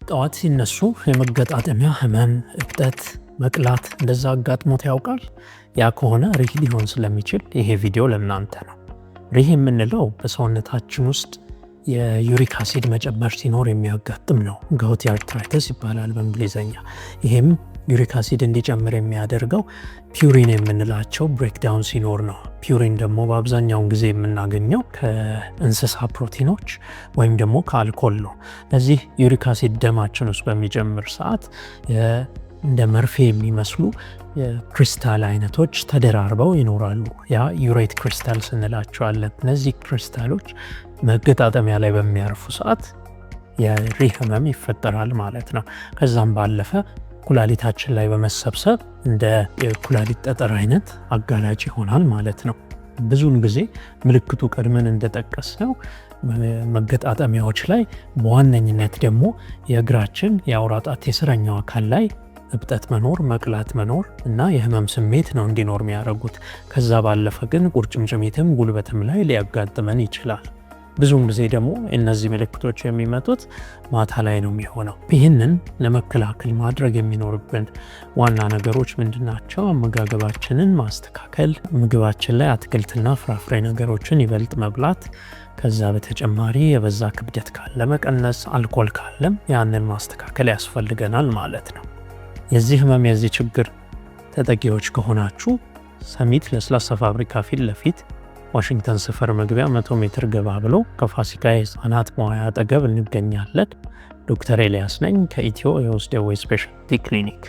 ጠዋት ሲነሱ የመገጣጠሚያ ህመም፣ እብጠት፣ መቅላት እንደዛ አጋጥሞት ያውቃል? ያ ከሆነ ሪህ ሊሆን ስለሚችል ይሄ ቪዲዮ ለእናንተ ነው። ሪህ የምንለው በሰውነታችን ውስጥ የዩሪክ አሲድ መጨመር ሲኖር የሚያጋጥም ነው። ጋውቲ አርትራይተስ ይባላል በእንግሊዘኛ። ይሄም ዩሪክ አሲድ እንዲጨምር የሚያደርገው ፒውሪን የምንላቸው ብሬክዳውን ሲኖር ነው። ፒውሪን ደግሞ በአብዛኛውን ጊዜ የምናገኘው ከእንስሳ ፕሮቲኖች ወይም ደግሞ ከአልኮል ነው። ለዚህ ዩሪክ አሲድ ደማችን ውስጥ በሚጨምር ሰዓት እንደ መርፌ የሚመስሉ የክሪስታል አይነቶች ተደራርበው ይኖራሉ። ያ ዩሬት ክሪስታል ስንላቸዋለን። እነዚህ ክሪስታሎች መገጣጠሚያ ላይ በሚያርፉ ሰዓት የሪህ ህመም ይፈጠራል ማለት ነው። ከዛም ባለፈ ኩላሊታችን ላይ በመሰብሰብ እንደ የኩላሊት ጠጠር አይነት አጋላጭ ይሆናል ማለት ነው። ብዙውን ጊዜ ምልክቱ ቀድመን እንደጠቀስነው መገጣጠሚያዎች ላይ፣ በዋነኝነት ደግሞ የእግራችን የአውራ ጣት የስረኛው አካል ላይ እብጠት መኖር፣ መቅላት መኖር እና የህመም ስሜት ነው እንዲኖር የሚያደርጉት። ከዛ ባለፈ ግን ቁርጭምጭሚትም ጉልበትም ላይ ሊያጋጥመን ይችላል። ብዙውን ጊዜ ደግሞ እነዚህ ምልክቶች የሚመጡት ማታ ላይ ነው የሚሆነው። ይህንን ለመከላከል ማድረግ የሚኖርብን ዋና ነገሮች ምንድናቸው? አመጋገባችንን ማስተካከል፣ ምግባችን ላይ አትክልትና ፍራፍሬ ነገሮችን ይበልጥ መብላት፣ ከዛ በተጨማሪ የበዛ ክብደት ካለ መቀነስ፣ አልኮል ካለም ያንን ማስተካከል ያስፈልገናል ማለት ነው። የዚህ ህመም የዚህ ችግር ተጠቂዎች ከሆናችሁ ሰሚት ለስላሳ ፋብሪካ ፊት ለፊት ዋሽንግተን ሰፈር መግቢያ 100 ሜትር ገባ ብሎ ከፋሲካ የህፃናት መዋያ አጠገብ እንገኛለን። ዶክተር ኤልያስ ነኝ ከኢትዮ የውስጥ ደዌ ስፔሻሊቲ ክሊኒክ።